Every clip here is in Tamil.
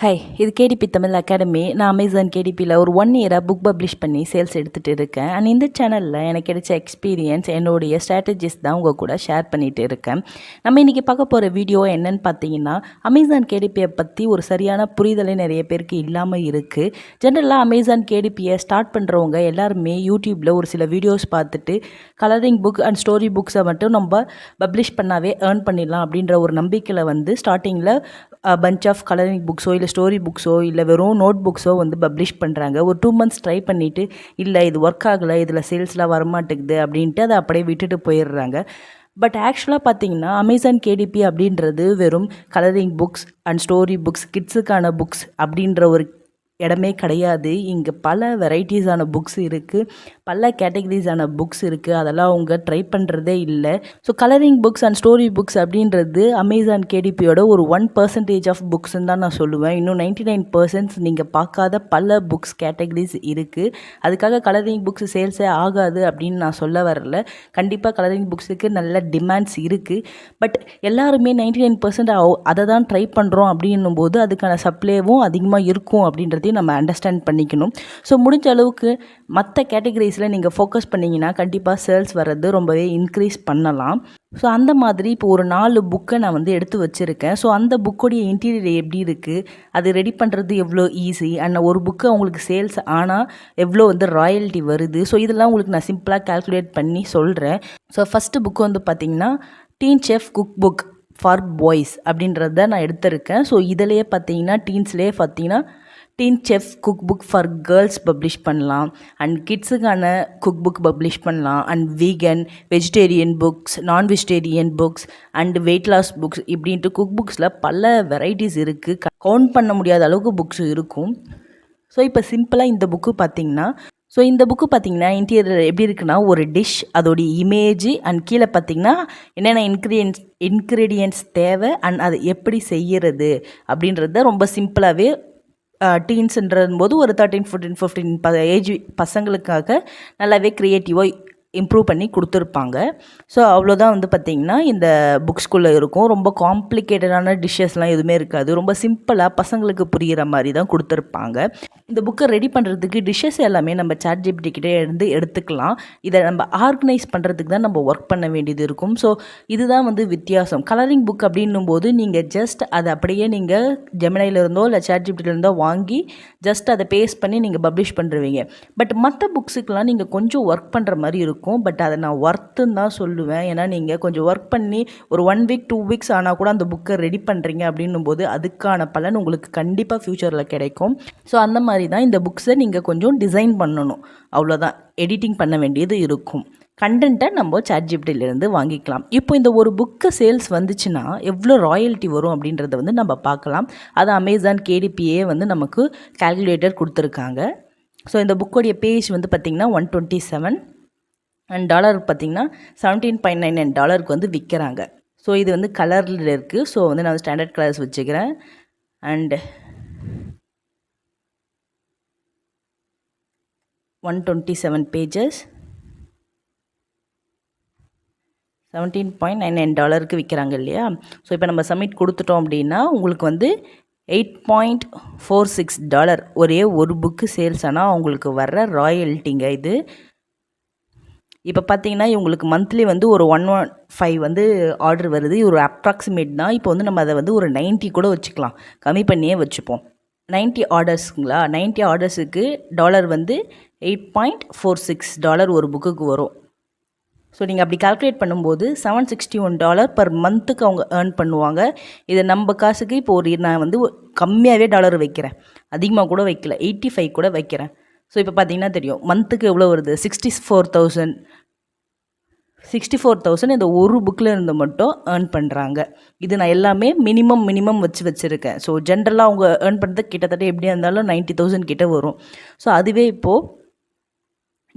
ஹாய், இது கேடிபி தமிழ் அகாடமி. நான் அமேசான் கேடிபியில் ஒரு 1 இயராக புக் பப்ளிஷ் பண்ணி சேல்ஸ் எடுத்துகிட்டு இருக்கேன். அண்ட் இந்த சேனலில் எனக்கு கிடைச்ச எக்ஸ்பீரியன்ஸ், என்னுடைய ஸ்ட்ராட்டஜிஸ் தான் உங்கள் கூட ஷேர் பண்ணிகிட்டு இருக்கேன். நம்ம இன்றைக்கி பார்க்க போகிற வீடியோ என்னன்னு பார்த்தீங்கன்னா, அமேசான் கேடிபியை பற்றி ஒரு சரியான புரிதலே நிறைய பேருக்கு இல்லாமல் இருக்குது. ஜென்ரலாக அமேசான் கேடிபியை ஸ்டார்ட் பண்ணுறவங்க எல்லாருமே யூடியூப்பில் ஒரு சில வீடியோஸ் பார்த்துட்டு கலரிங் புக் அண்ட் ஸ்டோரி புக்ஸை மட்டும் நம்ம பப்ளிஷ் பண்ணாவே ஏர்ன் பண்ணிடலாம் அப்படின்ற ஒரு நம்பிக்கையில் வந்து ஸ்டார்டிங்கில் பஞ்ச் ஆஃப் கலரிங் புக்ஸோ இல்லை ஸ்டோரி புக்ஸோ இல்லை வெறும் நோட் புக்ஸோ வந்து பப்ளிஷ் பண்ணுறாங்க. ஒரு 2 months ட்ரை பண்ணிவிட்டு இல்லை இது ஒர்க் ஆகலை, இதில் சேல்ஸ்லாம் வரமாட்டேங்குது அப்படின்ட்டு அதை அப்படியே விட்டுட்டு போயிடுறாங்க. பட் ஆக்சுவலாக பார்த்தீங்கன்னா அமேசான் கேடிபி அப்படின்றது வெறும் colouring books and story books, கிட்ஸுக்கான புக்ஸ் அப்படின்ற ஒரு இடமே கிடையாது. இங்கே பல வெரைட்டிஸான புக்ஸ் இருக்குது, பல கேட்டகரிஸான புக்ஸ் இருக்குது. அதெல்லாம் அவங்க ட்ரை பண்ணுறதே இல்லை. So colouring books and story books அப்படின்றது அமேசான் கேடிபியோட ஒரு 1% ஆஃப் புக்ஸ்ன்னு தான் நான் சொல்லுவேன். இன்னும் 99% நீங்கள் பார்க்காத பல புக்ஸ் கேட்டகரிஸ் இருக்குது. அதுக்காக கலரிங் புக்ஸ் சேல்ஸே ஆகாது அப்படின்னு நான் சொல்ல வரல. கண்டிப்பாக கலரிங் புக்ஸுக்கு நல்ல டிமாண்ட்ஸ் இருக்குது. பட் எல்லாருமே 99% அதை தான் ட்ரை பண்ணுறோம் அப்படின்னும் போது அதுக்கான சப்ளைவும் அதிகமாக இருக்கும் அப்படின்றது நம்ம அண்டர்ஸ்டாண்ட் பண்ணிக்கணும். ஸோ முடிஞ்ச அளவுக்கு மற்ற கேட்டகரிஸில் நீங்கள் ஃபோக்கஸ் பண்ணிங்கன்னா கண்டிப்பாக சேல்ஸ் வர்றது ரொம்பவே இன்க்ரீஸ் பண்ணலாம். ஸோ அந்த மாதிரி இப்போ ஒரு 4 புக்கை நான் வந்து எடுத்து வச்சுருக்கேன். ஸோ அந்த புக்கோடைய இன்டீரியர் எப்படி இருக்குது, அது ரெடி பண்ணுறது எவ்வளோ ஈஸி, அண்ட் ஒரு புக்கு உங்களுக்கு சேல்ஸ் ஆனால் எவ்வளோ வந்து ராயல்ட்டி வருது, ஸோ இதெல்லாம் உங்களுக்கு நான் சிம்பிளாக கால்குலேட் பண்ணி சொல்கிறேன். ஸோ ஃபஸ்ட்டு புக்கு வந்து பார்த்திங்கன்னா teen chef cook book for boys அப்படின்றத நான் எடுத்திருக்கேன். ஸோ இதிலேயே பார்த்தீங்கன்னா டீன்ஸ்லேயே பார்த்தீங்கன்னா teen chef cook book for girls publish பண்ணலாம், அண்ட் கிட்ஸுக்கான குக் புக் பப்ளிஷ் பண்ணலாம், and vegan, vegetarian books, non vegetarian books and weight loss books இப்படின்ட்டு குக் புக்ஸில் பல வெரைட்டிஸ் இருக்குது. கவுண்ட் பண்ண முடியாத அளவுக்கு புக்ஸ் இருக்கும். ஸோ இப்போ சிம்பிளாக இந்த புக்கு பார்த்தீங்கன்னா இன்டீரியர் எப்படி இருக்குன்னா, ஒரு டிஷ், அதோடைய இமேஜ் அண்ட் கீழே பார்த்தீங்கன்னா என்னென்ன இன்க்ரீடியன்ட்ஸ் தேவை அண்ட் அதை எப்படி செய்கிறது அப்படின்றத ரொம்ப சிம்பிளாகவே டீன்ஸுன்றது போது ஒரு 13, 14, 15 ஏஜ் பசங்களுக்காக நல்லாவே க்ரியேட்டிவாக இம்ப்ரூவ் பண்ணி கொடுத்துருப்பாங்க. ஸோ அவ்வளோதான் வந்து பார்த்திங்கன்னா இந்த புக்ஸ்குள்ளே இருக்கும். ரொம்ப காம்ப்ளிகேட்டடான டிஷ்ஷஸ்லாம் எதுவுமே இருக்காது. ரொம்ப சிம்பிளாக பசங்களுக்கு புரிகிற மாதிரி தான் கொடுத்துருப்பாங்க. இந்த புக்கை ரெடி பண்ணுறதுக்கு டிஷ்ஷஸ் எல்லாமே நம்ம ChatGPT கிட்டே இருந்து எடுத்துக்கலாம். இதை நம்ம ஆர்கனைஸ் பண்ணுறதுக்கு தான் நம்ம ஒர்க் பண்ண வேண்டியது இருக்கும். ஸோ இதுதான் வந்து வித்தியாசம். கலரிங் புக் அப்படின்னும் போது நீங்கள் ஜஸ்ட் அதை அப்படியே நீங்கள் ஜெமினியிலேருந்தோ இல்லை ChatGPTலேருந்தோ வாங்கி ஜஸ்ட் அதை பேஸ்ட் பண்ணி நீங்கள் பப்ளிஷ் பண்ணுறீங்க. பட் மற்ற புக்ஸுக்கெலாம் நீங்கள் கொஞ்சம் ஒர்க் பண்ணுற மாதிரி இருக்கும். பட் அதை நான் ஒர்த்துன்னு தான் சொல்லுவேன். ஏன்னா நீங்கள் கொஞ்சம் ஒர்க் பண்ணி ஒரு 1 week 2 weeks ஆனால் கூட அந்த புக்கை ரெடி பண்ணுறீங்க அப்படின்னும் போது அதுக்கான பலன் உங்களுக்கு கண்டிப்பாக ஃப்யூச்சரில் கிடைக்கும். ஸோ அந்த மாதிரி தான் இந்த புக்ஸை நீங்கள் கொஞ்சம் டிசைன் பண்ணணும். அவ்வளோதான், எடிட்டிங் பண்ண வேண்டியது இருக்கும். கண்டென்ட்டை நம்ம ChatGPTலேருந்து வாங்கிக்கலாம். இப்போ இந்த ஒரு புக்கு சேல்ஸ் வந்துச்சுன்னா எவ்வளோ ராயல்ட்டி வரும் அப்படின்றத வந்து நம்ம பார்க்கலாம். அது அமேசான் கேடிபியே வந்து நமக்கு கால்குலேட்டர் கொடுத்துருக்காங்க. ஸோ இந்த புக்கோடைய பேஜ் வந்து பார்த்திங்கன்னா 127 அண்ட் டாலர் பார்த்திங்கன்னா $17.99 வந்து விற்கிறாங்க. ஸோ இது வந்து கலரில் இருக்குது. ஸோ வந்து நான் ஸ்டாண்டர்ட் கலர்ஸ் வச்சுக்கிறேன். அண்ட் 127 பேஜஸ் $17.99 விற்கிறாங்க இல்லையா. ஸோ இப்போ நம்ம சப்மிட் கொடுத்துட்டோம் அப்படின்னா உங்களுக்கு வந்து $8.46 ஒரே ஒரு புக்கு சேல்ஸ் ஆனால் அவங்களுக்கு வர்ற ராயல்ட்டிங்க இது. இப்போ பார்த்தீங்கன்னா இவங்களுக்கு மந்த்லி வந்து ஒரு 115 வந்து ஆர்டர் வருது. ஒரு அப்ராக்சிமேட் தான். இப்போ வந்து நம்ம அதை வந்து ஒரு 90 கூட வச்சுக்கலாம், கம்மி பண்ணியே வச்சுப்போம். 90 ஆர்டர்ஸுங்களா, 90 ஆர்டர்ஸுக்கு டாலர் வந்து $8.46 ஒரு புக்குக்கு வரும். ஸோ நீங்கள் அப்படி கால்குலேட் பண்ணும்போது $761 பர் மந்த்துக்கு அவங்க ஏர்ன் பண்ணுவாங்க. இதை நம்ம காசுக்கு இப்போ நான் வந்து கம்மியாகவே டாலர் வைக்கிறேன், அதிகமாக கூட வைக்கல, 85 கூட வைக்கிறேன். ஸோ இப்போ பார்த்தீங்கன்னா தெரியும் மந்த்துக்கு எவ்வளோ வருது. 64,000 இந்த ஒரு புக்கில் இருந்து மட்டும் ஏர்ன் பண்ணுறாங்க. இது நான் எல்லாமே மினிமம் வச்சுருக்கேன். ஸோ ஜென்ரலாக அவங்க ஏர்ன் பண்ணுறது கிட்டத்தட்ட எப்படியா இருந்தாலும் 90,000 கிட்ட வரும். ஸோ அதுவே இப்போது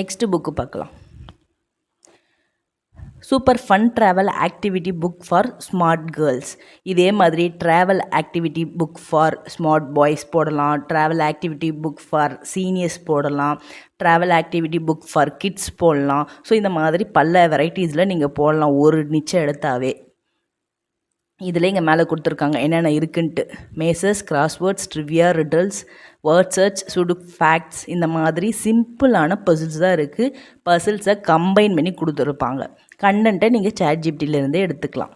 நெக்ஸ்ட்டு புக்கு பார்க்கலாம். Super fun travel activity book for smart girls. இதே மாதிரி travel activity book for smart boys போடலாம், travel activity book for seniors போடலாம், travel activity book for kids போடலாம். ஸோ இந்த மாதிரி பல வெரைட்டிஸில் நீங்கள் போடலாம் ஒரு நிச்சயம் எடுத்தாவே. இதில் இங்கே மேலே கொடுத்துருக்காங்க என்னென்ன இருக்குன்ட்டு. Mazes, crosswords, trivia, riddles, word search, sudoku facts, இந்த மாதிரி சிம்பிளான பசில்ஸ் தான் இருக்குது. பசில்ஸை கம்பைன் பண்ணி கொடுத்துருப்பாங்க. கண்டென்ட்டை நீங்கள் ChatGPTலேருந்தே எடுத்துக்கலாம்.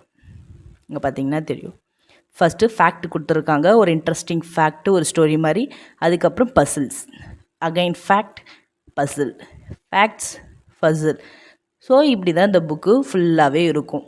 இங்கே பார்த்தீங்கன்னா தெரியும். ஃபஸ்ட்டு ஃபேக்ட் கொடுத்துருக்காங்க, ஒரு இன்ட்ரெஸ்டிங் ஃபேக்ட்டு, ஒரு ஸ்டோரி மாதிரி. அதுக்கப்புறம் puzzles, again fact, puzzle, facts, puzzle. So இப்படி தான் இந்த புக்கு ஃபுல்லாகவே இருக்கும்.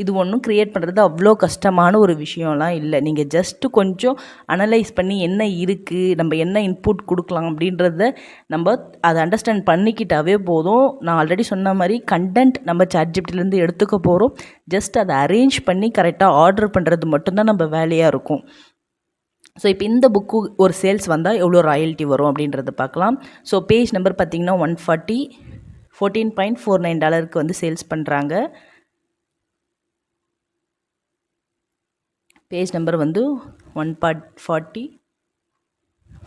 இது ஒன்றும் க்ரியேட் பண்ணுறது அவ்வளோ கஷ்டமான ஒரு விஷயம்லாம் இல்லை. நீங்கள் ஜஸ்ட்டு கொஞ்சம் அனலைஸ் பண்ணி என்ன இருக்குது, நம்ம என்ன இன்புட் கொடுக்கலாம் அப்படின்றத நம்ம அதை அண்டர்ஸ்டாண்ட் பண்ணிக்கிட்டாவே போதும். நான் ஆல்ரெடி சொன்ன மாதிரி கண்டென்ட் நம்ம ChatGPTலேருந்து எடுத்துக்க போகிறோம். ஜஸ்ட் அதை அரேஞ்ச் பண்ணி கரெக்டாக ஆர்டர் பண்ணுறது மட்டும்தான் நம்ம வேலையாக இருக்கும். ஸோ இப்போ இந்த புக்கு ஒரு சேல்ஸ் வந்தால் எவ்வளோ ராயல்ட்டி வரும் அப்படின்றத பார்க்கலாம். ஸோ பேஜ் நம்பர் பார்த்திங்கன்னா 140, $14.49 வந்து சேல்ஸ் பண்ணுறாங்க. பேஜ் நம்பர் வந்து 140,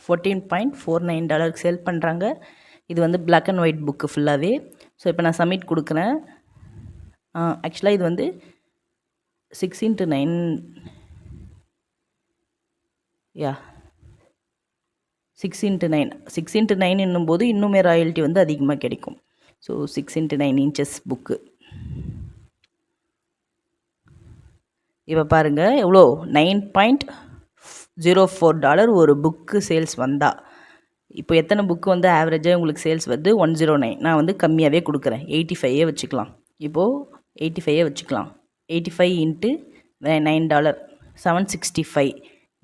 $14.49 சேல் பண்ணுறாங்க. இது வந்து பிளாக் அண்ட் ஒயிட் புக்கு ஃபுல்லாகவே. ஸோ இப்போ நான் சப்மிட் கொடுக்குறேன். ஆக்சுவலாக இது வந்து 6x9 6x9 என்னும்போது இன்னுமே ராயல்ட்டி வந்து அதிகமாக கிடைக்கும். So 6x9 inches book. இப்போ பாருங்கள் எவ்வளோ, $9.04 ஒரு புக்கு சேல்ஸ் வந்தால். இப்போ எத்தனை புக்கு வந்து ஆவரேஜாக உங்களுக்கு சேல்ஸ் வருது? 109. நான் வந்து கம்மியாகவே கொடுக்குறேன், 85 வச்சுக்கலாம். இப்போது 85 வச்சுக்கலாம். 85 இன்ட்டு $9, $765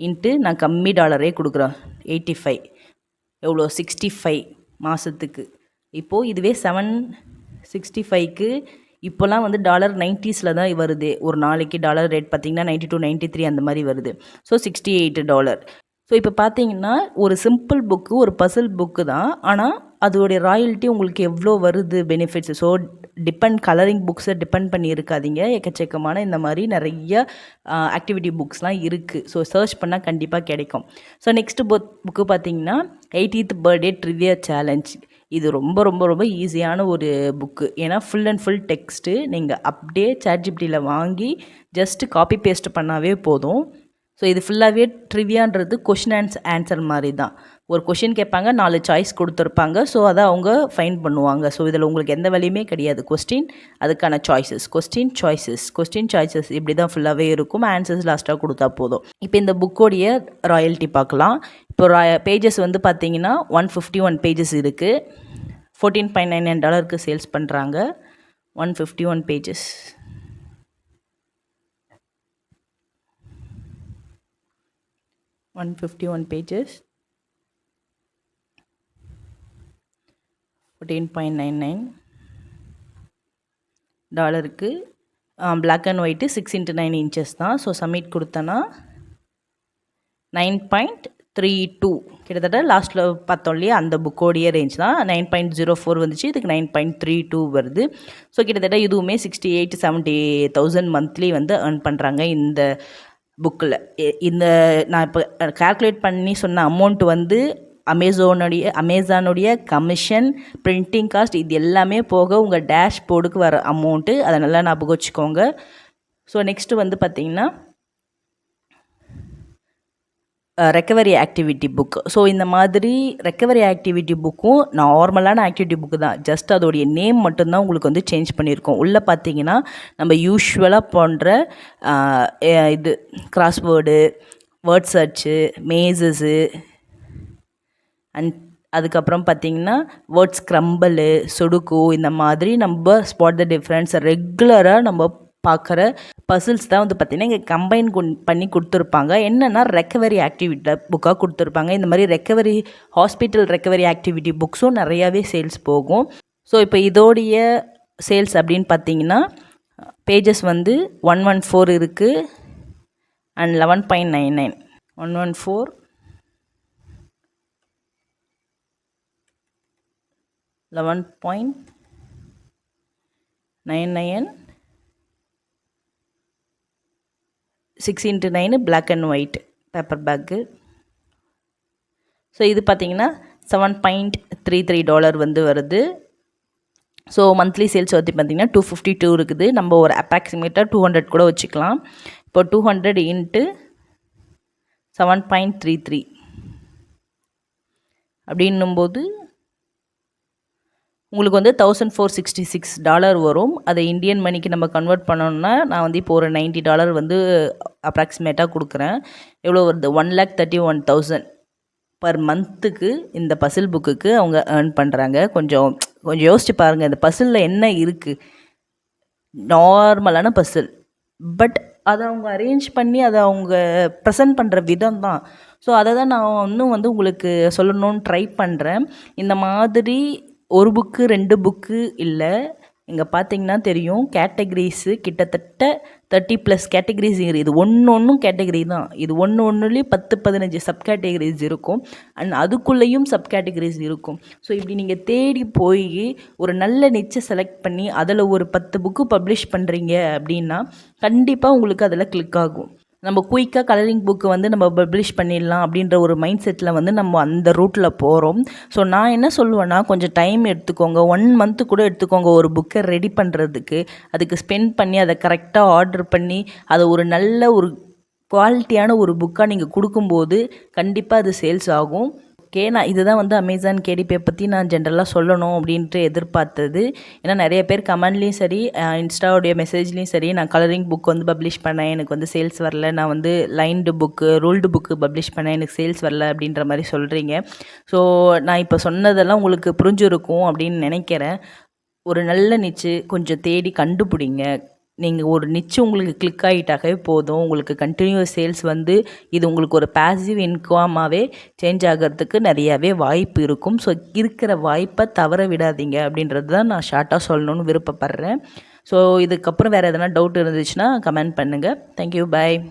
இன்ட்டு நான் கம்மி டாலரே கொடுக்குறேன் 85. எவ்வளோ? 65 மாதத்துக்கு. இப்போது இதுவே 765க்கு இப்போலாம் வந்து $90s தான் வருது. ஒரு நாளைக்கு டாலர் ரேட் பார்த்திங்கன்னா 92, 93 அந்த மாதிரி வருது. ஸோ $68. ஸோ இப்போ பார்த்தீங்கன்னா ஒரு சிம்பிள் புக்கு, ஒரு பசில் புக்கு தான். ஆனால் அதோடைய ராயல்ட்டி உங்களுக்கு எவ்வளோ வருது பெனிஃபிட்ஸ். ஸோ கலரிங் புக்ஸை டிபெண்ட் பண்ணி இருக்காதீங்க. எக்கச்சக்கமான இந்த மாதிரி நிறைய ஆக்டிவிட்டி புக்ஸ்லாம் இருக்குது. ஸோ சர்ச் பண்ணால் கண்டிப்பாக கிடைக்கும். ஸோ நெக்ஸ்ட்டு புக்கு பார்த்தீங்கன்னா 80th பர்த்டே ட்ரிவியா சேலஞ்ச். இது ரொம்ப ரொம்ப ரொம்ப ஈஸியான ஒரு புக்கு. ஏன்னா ஃபுல் அண்ட் ஃபுல் டெக்ஸ்ட்டு. நீங்கள் அப்படியே ChatGPTயில் வாங்கி ஜஸ்ட்டு காப்பி பேஸ்ட் பண்ணாவே போதும். ஸோ இது ஃபுல்லாகவே ட்ரிவியான்றது கொஷின் அண்ட் ஆன்சர் மாதிரி தான். ஒரு கொஷின் கேட்பாங்க, 4 சாய்ஸ் கொடுத்துருப்பாங்க. ஸோ அதை அவங்க ஃபைண்ட் பண்ணுவாங்க. ஸோ இதில் உங்களுக்கு எந்த வேலையுமே கிடையாது. கொஸ்டின், அதுக்கான சாய்ஸஸ், கொஸ்டின் சாய்ஸஸ் இப்படி தான் ஃபுல்லாகவே இருக்கும். ஆன்சர்ஸ் லாஸ்ட்டாக கொடுத்தா போதும். இப்போ இந்த புக்கோடைய ராயல்ட்டி பார்க்கலாம். இப்போ பேஜஸ் வந்து பார்த்தீங்கன்னா 151 பேஜஸ் இருக்குது. $14.99 சேல்ஸ் பண்ணுறாங்க. 151 pages. $14.99 black and white 6x9 inches தான். ஸோ சப்மிட் கொடுத்தனா 9.32 கிட்டத்தட்ட லாஸ்ட்டில் பார்த்தோம் இல்லையா, அந்த புக்கோடைய ரேஞ்ச் தான். 9.04 வந்துச்சு, இதுக்கு 9.32 வருது. ஸோ கிட்டத்தட்ட இதுவுமே 68,000-70,000 மந்த்லி வந்து ஏர்ன் பண்ணுறாங்க இந்த புக்கில். இந்த நான் இப்போ கால்குலேட் பண்ணி சொன்ன அமௌண்ட் வந்து அமேசானுடைய கமிஷன், பிரிண்டிங் காஸ்ட், இது எல்லாமே போக உங்கள் டேஷ்போர்டுக்கு வர அமௌண்ட்டு. அதை நல்லா ஞாபகம் வச்சுக்கோங்க. ஸோ நெக்ஸ்ட்டு வந்து பார்த்திங்கன்னா ரெக்கவரி ஆக்டிவிட்டி புக். ஸோ இந்த மாதிரி ரெக்கவரி ஆக்டிவிட்டி புக்கும் நார்மலான ஆக்டிவிட்டி புக்கு தான். ஜஸ்ட் அதோடைய நேம் மட்டும்தான் உங்களுக்கு வந்து சேஞ்ச் பண்ணியிருக்கோம். உள்ளே பார்த்தீங்கன்னா நம்ம யூஸ்வலாக பண்ணுற இது கிராஸ்வேர்டு, வேர்ட் சர்ச்சு, மேசஸ்ஸு அண்ட் அதுக்கப்புறம் பார்த்திங்கன்னா வேர்ட் ஸ்க்ரம்பிள், சுடுக்கு, இந்த மாதிரி நம்ம ஸ்பாட் த டிஃப்ரென்ஸ் ரெகுலராக நம்ம பார்க்குற பசில்ஸ் தான் வந்து பார்த்திங்கன்னா இங்கே கம்பைன் பண்ணி கொடுத்துருப்பாங்க. என்னென்னா ரெக்கவரி ஆக்டிவிட்டி புக்காக கொடுத்துருப்பாங்க. இந்த மாதிரி ஹாஸ்பிட்டல் ரெக்கவரி ஆக்டிவிட்டி புக்ஸும் நிறையாவே சேல்ஸ் போகும். ஸோ இப்போ இதோடைய சேல்ஸ் அப்படின்னு பார்த்தீங்கன்னா பேஜஸ் வந்து 114 இருக்குது and 11.99. 114, 11.99, 6x9 black and white paperback. So இது பார்த்திங்கன்னா $7.33 வந்து வருது. ஸோ மந்த்லி சேல்ஸ் வந்து பார்த்திங்கன்னா 252 இருக்குது. நம்ம ஒரு அப்ராக்சிமேட்டாக 200 கூட வச்சுக்கலாம். இப்போ 200 இன்ட்டு 7.33 அப்படின்னும்போது உங்களுக்கு வந்து $1466 வரும். அதை இந்தியன் மணிக்கு நம்ம கன்வெர்ட் பண்ணோம்னா நான் வந்து இப்போ ஒரு $90 வந்து அப்ராக்சிமேட்டாக கொடுக்குறேன். எவ்வளோ வருது? 1,31,000 பர் மந்த்துக்கு இந்த பசில் புக்குக்கு அவங்க ஏர்ன் பண்ணுறாங்க. கொஞ்சம் யோசிச்சு பாருங்கள், இந்த பசிலில் என்ன இருக்குது? நார்மலான பசில், பட் அதை அவங்க அரேஞ்ச் பண்ணி அதை அவங்க ப்ரெசென்ட் பண்ணுற விதம் தான். ஸோ அதை தான் நான் இன்னும் வந்து உங்களுக்கு சொல்லணும்னு ட்ரை பண்ணுறேன். இந்த மாதிரி ஒரு புக்கு 2 புக்கு இல்லை, இங்கே பார்த்தீங்கன்னா தெரியும் கேட்டகரிஸு கிட்டத்தட்ட 30+ கேட்டகரிஸ் இருக்குது. ஒன்றும் கேட்டகரி தான். இது ஒன்றுலேயும் 10-15 சப் கேட்டகரிஸ் இருக்கும். அண்ட் அதுக்குள்ளேயும் சப் கேட்டகரிஸ் இருக்கும். ஸோ இப்படி நீங்கள் தேடி போய் ஒரு நல்ல நிச்சை செலக்ட் பண்ணி அதில் ஒரு 10 புக்கு பப்ளிஷ் பண்ணுறீங்க அப்படின்னா கண்டிப்பாக உங்களுக்கு அதில் கிளிக் ஆகும். நம்ம குயிக்காக கலரிங் புக்கு வந்து நம்ம பப்ளிஷ் பண்ணிடலாம் அப்படின்ற ஒரு மைண்ட் செட்டில் வந்து நம்ம அந்த ரூட்டில் போகிறோம். ஸோ நான் என்ன சொல்லுவேன்னா, கொஞ்சம் டைம் எடுத்துக்கோங்க. 1 மந்த்து கூட எடுத்துக்கோங்க ஒரு புக்கை ரெடி பண்ணுறதுக்கு. அதுக்கு ஸ்பெண்ட் பண்ணி அதை கரெக்டாக ஆர்டர் பண்ணி அதை ஒரு நல்ல ஒரு குவாலிட்டியான ஒரு புக்காக நீங்கள் கொடுக்கும்போது கண்டிப்பாக அது சேல்ஸ் ஆகும். ஓகே, நான் இதுதான் வந்து அமேசான் கேடிபியை பற்றி நான் ஜென்ரலாக சொல்லணும் அப்படின்ட்டு எதிர்பார்த்தது. ஏன்னா நிறைய பேர் கமெண்ட்லேயும் சரி, இன்ஸ்டாவுடைய மெசேஜ்லேயும் சரி, நான் கலரிங் புக் வந்து பப்ளிஷ் பண்ணேன், எனக்கு வந்து சேல்ஸ் வரல, நான் வந்து lined book ruled book publish பண்ணேன், எனக்கு சேல்ஸ் வரல அப்படின்ற மாதிரி சொல்கிறீங்க. ஸோ நான் இப்போ சொன்னதெல்லாம் உங்களுக்கு புரிஞ்சிருக்கும் அப்படின்னு நினைக்கிறேன். ஒரு நல்ல நிச்சு கொஞ்சம் தேடி கண்டுபிடிங்க. நீங்கள் ஒரு நிச்சு உங்களுக்கு கிளிக் ஆகிட்டாகவே போதும். உங்களுக்கு கண்டினியூஸ் சேல்ஸ் வந்து இது உங்களுக்கு ஒரு பேசிவ் இன்கமாகவே சேஞ்ச் ஆகிறதுக்கு நிறையாவே வாய்ப்பு இருக்கும். ஸோ இருக்கிற வாய்ப்பை தவற விடாதீங்க அப்படின்றது தான் நான் ஷார்ட்டாக சொல்லணும்னு விருப்பப்படுறேன். ஸோ இதுக்கப்புறம் வேறு எதனா டவுட் இருந்துச்சுன்னா கமெண்ட் பண்ணுங்கள். தேங்க்யூ, பாய்.